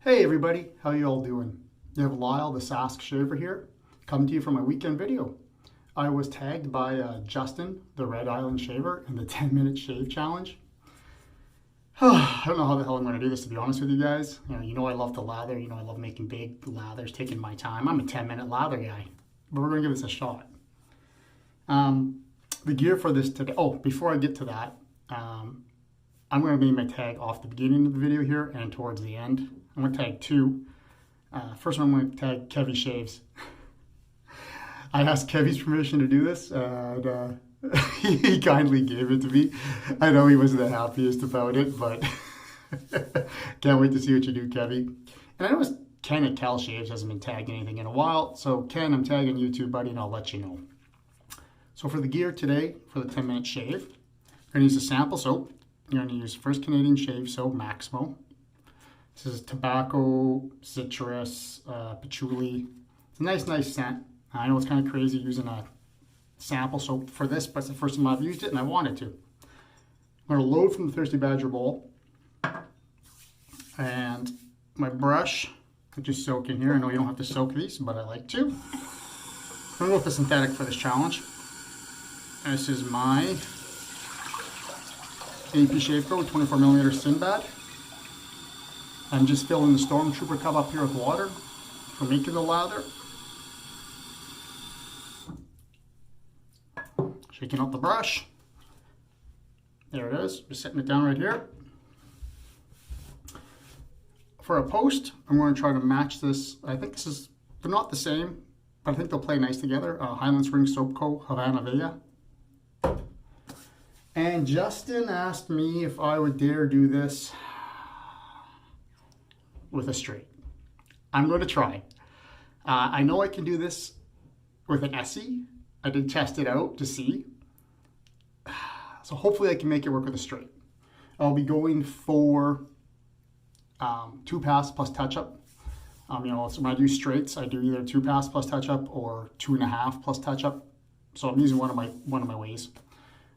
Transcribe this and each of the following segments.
Hey everybody, how you all doing? You have Lyle the Sask Shaver here, coming to you from my weekend video. I was tagged by Justin, the Red Island Shaver, in the 10-minute shave challenge. I don't know how the hell I'm going to do this, to be honest with you guys. You know I love to lather, I love making big lathers, taking my time. I'm a 10-minute lather guy, but we're going to give this a shot. The gear for this today, before I get to that, I'm going to leave my tag off the beginning of the video here and towards the end. I'm going to tag two. First one, I'm going to tag Kevy Shaves. I asked Kevy's permission to do this, and he kindly gave it to me. I know he wasn't the happiest about it, but can't wait to see what you do, Kevy. And I noticed Ken at Kal Shaves hasn't been tagging anything in a while, so Ken, I'm tagging you too, buddy, and I'll let you know. So for the gear today, for the 10-minute shave, we're going to use a sample soap. You're going to use First Canadian Shave Soap, Maximo. This is tobacco, citrus, patchouli. It's a nice scent. I know it's kind of crazy using a sample soap for this, but it's the first time I've used it and I wanted to. I'm going to load from the Thirsty Badger bowl. And my brush, I just soak in here. I know you don't have to soak these, but I like to. I'm going to go with the synthetic for this challenge. This is my AP Shave Co. 24mm SynBad. I'm just filling the Stormtrooper cup up here with water for making the lather. Shaking out the brush. There it is. Just setting it down right here. For a post, I'm going to try to match this. I think they're not the same, but I think they'll play nice together. Highland Spring Soap Co. Havana Vieja. And Justin asked me if I would dare do this with a straight. I'm going to try. I know I can do this with an SE. I did test it out to see. So hopefully I can make it work with a straight. I'll be going for 2 pass plus touch-up. So when I do straights, I do either 2 pass plus touch-up or 2.5 plus touch-up. So I'm using one of my ways.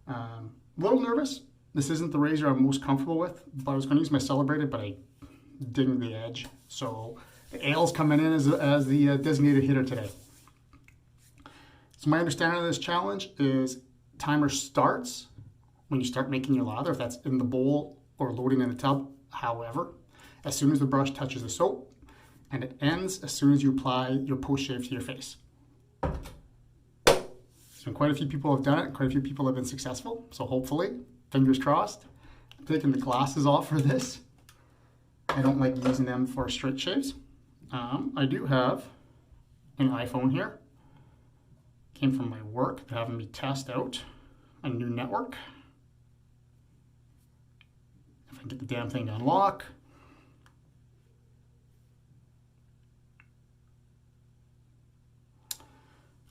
A little nervous. This isn't the razor I'm most comfortable with, but I was going to use my Celebrated, but I dinged the edge. So the Ale's coming in as the designated hitter today. So my understanding of this challenge is timer starts when you start making your lather, if that's in the bowl or loading in the tub. However, as soon as the brush touches the soap, and it ends as soon as you apply your post-shave to your face. So quite a few people have done it, quite a few people have been successful, so hopefully, fingers crossed. I'm taking the glasses off for this. I don't like using them for straight shaves. I do have an iPhone here. Came from my work. They're having me test out a new network. If I can get the damn thing to unlock.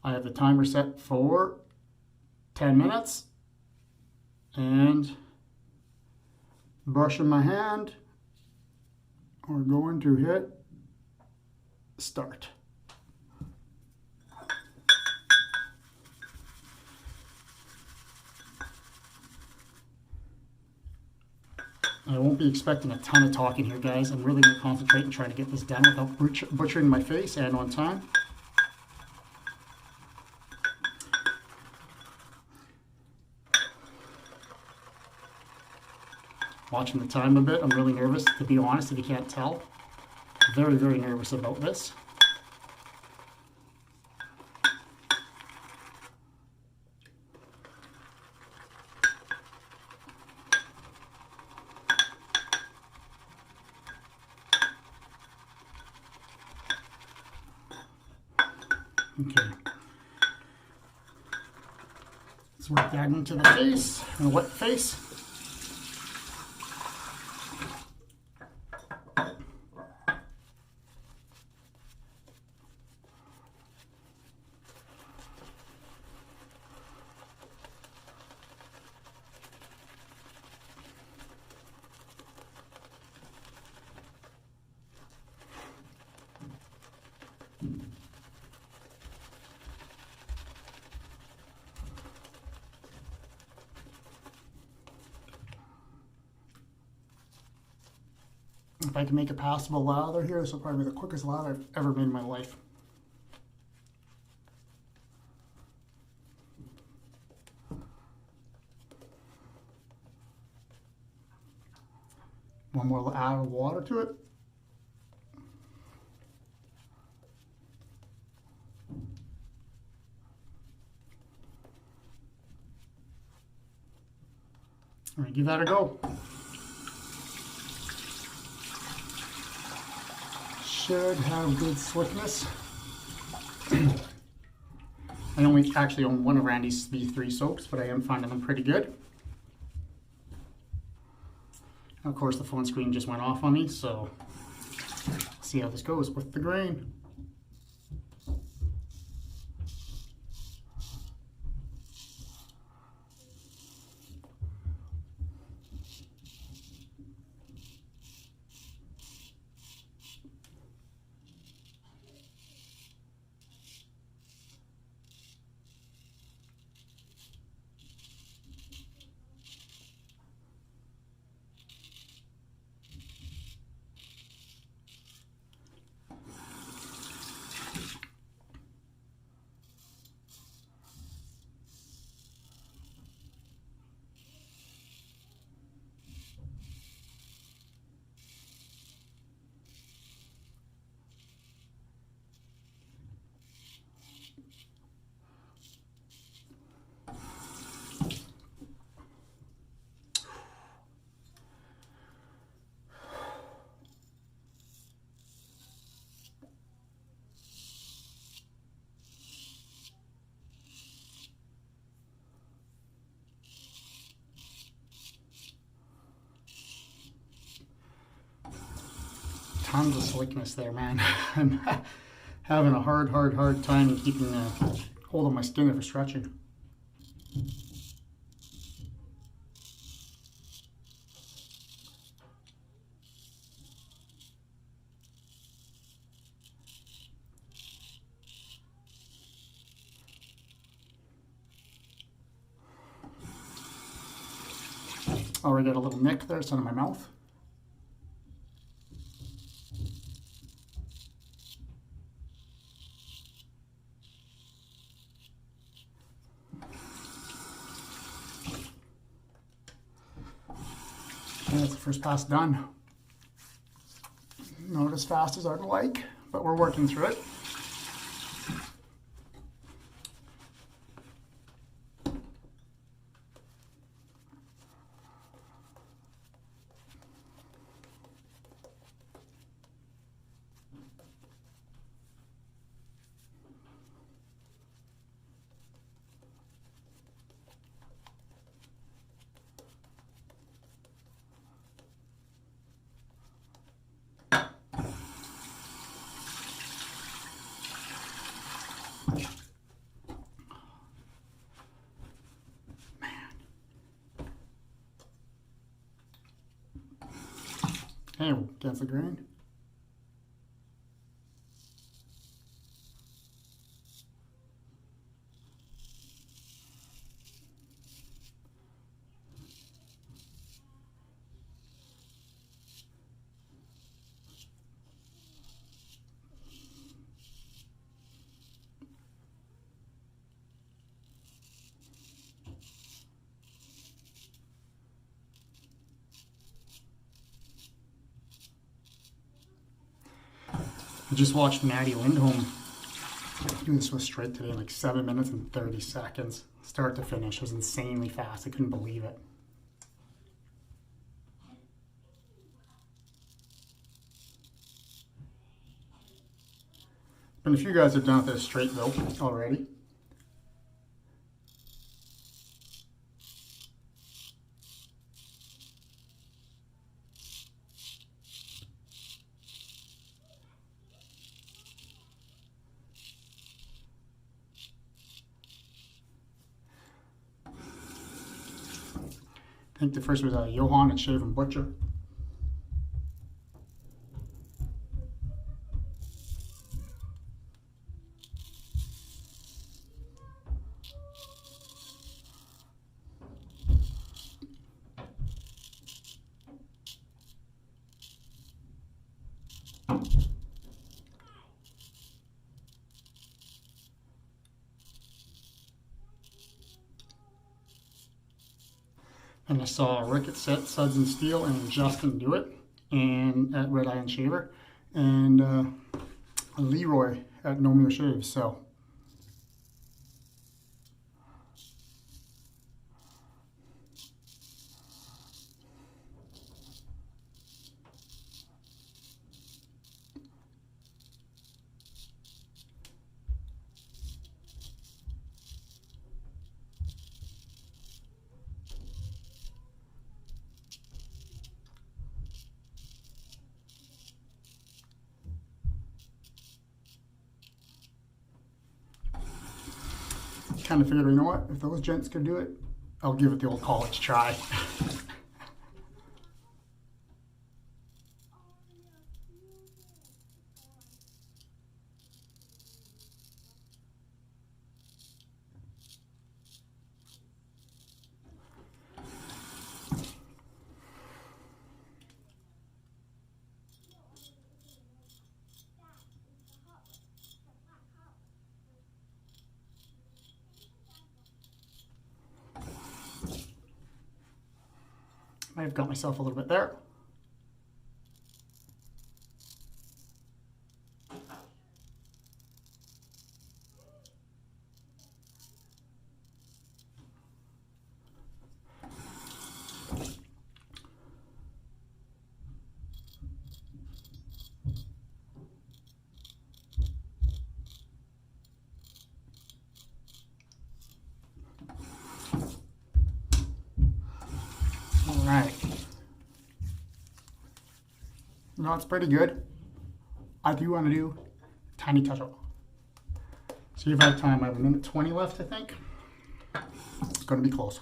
I have the timer set for 10 minutes. And brush in my hand. We're going to hit start. I won't be expecting a ton of talking here, guys. I'm really going to concentrate and try to get this done without butchering my face and on time. Watching the time a bit. I'm really nervous, to be honest, if you can't tell. Very, very nervous about this. Okay. Let's work that into the face, a wet face. If I can make a passable lather here, this will probably be the quickest lather I've ever made in my life. One more add of water to it. All right, give that a go. Should have good slickness. I only actually own one of Randy's these 3 soaps, but I am finding them pretty good. Of course, the phone screen just went off on me, so see how this goes with the grain. Tons of slickness there, man. I'm having a hard time keeping hold of my skin there for stretching. Already got a little nick there, it's under my mouth. And that's the first pass done. Not as fast as I'd like, but we're working through it. Okay, we'll against the grain. I just watched Maddie Lindholm do this with straight today in like 7 minutes and 30 seconds. Start to finish. It was insanely fast. I couldn't believe it. But a few guys have done it this straight though already. I think the first was Johan at Shave and Butcher. And I saw Rick at Suds and Steel and Justin do it, and at Red Iron Shaver, and Leroy at No Mere Shaves. So kind of figured, you know what, if those gents could do it, I'll give it the old college try. Might have got myself a little bit there. Alright. No, it's pretty good. I do want to do a tiny touch-up. See if I have time. I have 1:20 left, I think. It's going to be close.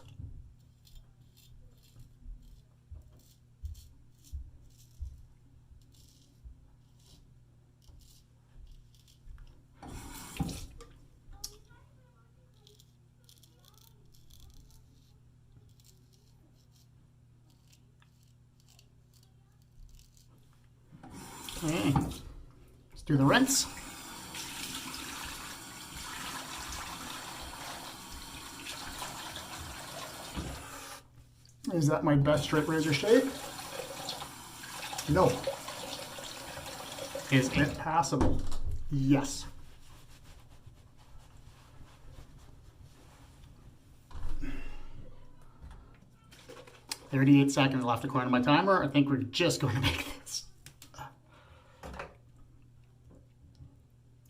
Okay, let's do the rinse. Is that my best straight razor shave? No. Is it passable? Yes. "38 seconds left according to my timer. I think we're just going to make this.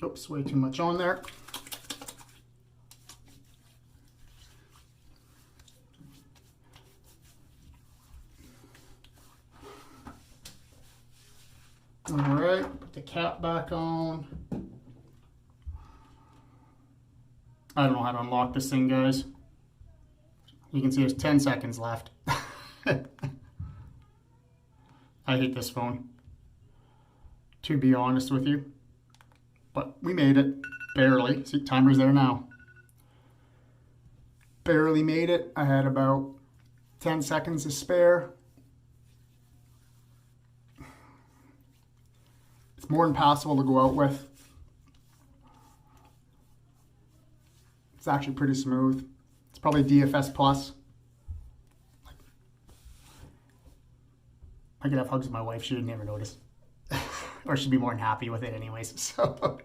Oops, way too much on there. All right, put the cap back on. I don't know how to unlock this thing, guys. You can see there's 10 seconds left. I hate this phone, to be honest with you. But we made it, barely. See, timer's there now. Barely made it. I had about 10 seconds to spare. It's more than passable to go out with. It's actually pretty smooth. It's probably DFS plus. I could have hugs with my wife. She would never notice. Or she'd be more than happy with it anyways. So,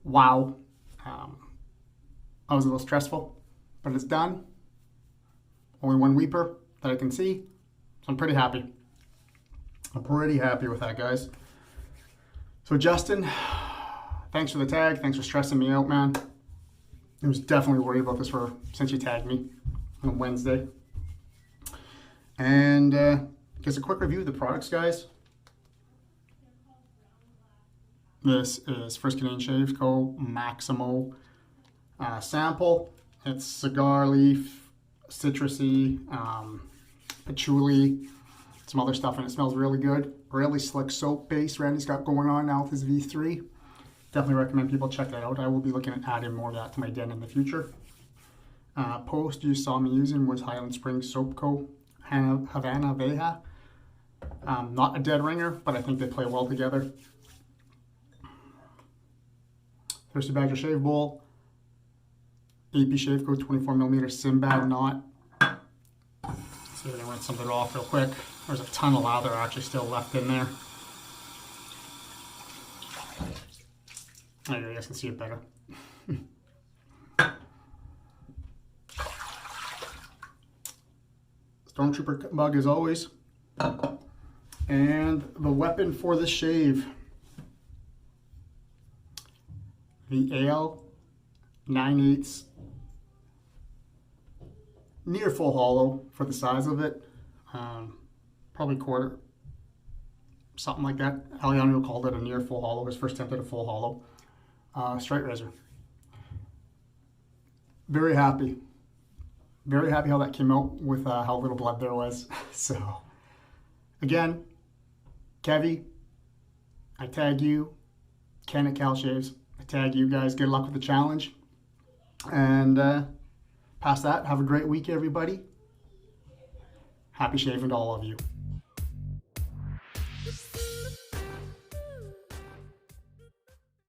wow. That was a little stressful, but it's done. Only one weeper that I can see. So I'm pretty happy. I'm pretty happy with that, guys. So Justin, thanks for the tag. Thanks for stressing me out, man. I was definitely worried about this since you tagged me on Wednesday. And just a quick review of the products, guys. This is First Canadian Shave Co. Maximo sample. It's cigar leaf, citrusy, patchouli, some other stuff, and it smells really good. Really slick soap base Randy's got going on now with his V3. Definitely recommend people check that out. I will be looking at adding more of that to my den in the future. Post you saw me using was Highland Springs Soap Co. Havana Vieja. Not a dead ringer, but I think they play well together. Thirsty Badger Shave Bowl. AP shave coat, 24mm SynBad knot. See if I can rinse some of it off real quick. There's a ton of lather actually still left in there. There you guys can see it better. Stormtrooper mug as always. And the weapon for the shave. The AL 9/8 near full hollow for the size of it. Probably quarter, something like that. Alejandro called it a near full hollow, his first attempt at a full hollow. Straight razor. Very happy. Very happy how that came out with how little blood there was. So, again, Kevy, I tag you. Ken at Kal Shaves, I tag you guys. Good luck with the challenge. And past that, have a great week, everybody. Happy shaving to all of you.